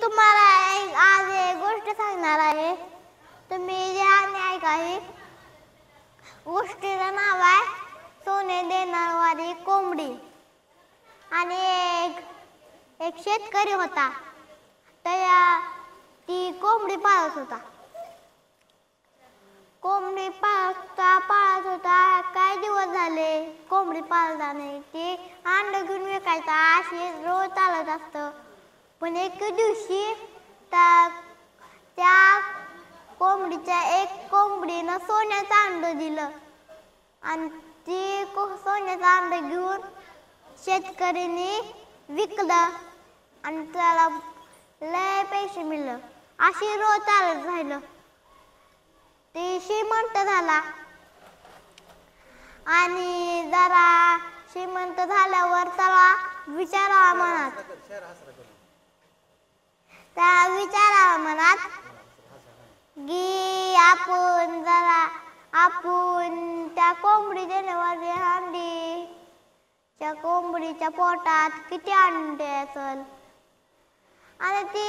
तुम्हाला आज एक गोष्ट सांगणार आहे. तुम्ही ध्यान ऐका. ही गोष्टीचं नाव आहे सोने देणारी कोंबडी. आणि एक शेतकरी होता. ती कोंबडी पाळत होता. कोंबडी पाळत होता. काही दिवस झाले कोंबडी पाळता नाही. ती अंड घेऊन विकायचा अशी रोज चालत असतं. पण एक दिवशी त्या कोंबडीच्या एक कोंबडीनं सोन्याचं अंड दिलं. आणि ती सोन्याचं अंड घेऊन शेतकऱ्याने विकलं आणि त्याला लय पैसे मिळलं. अशी रोज चालत राहिलं. ते श्रीमंत झाला. आणि जरा श्रीमंत झाल्यावर त्याला विचारावा मनात की आपण त्या कोंबडी देणारी अंडी त्या कोंबडीच्या पोटात किती अंडे असेल. आणि ती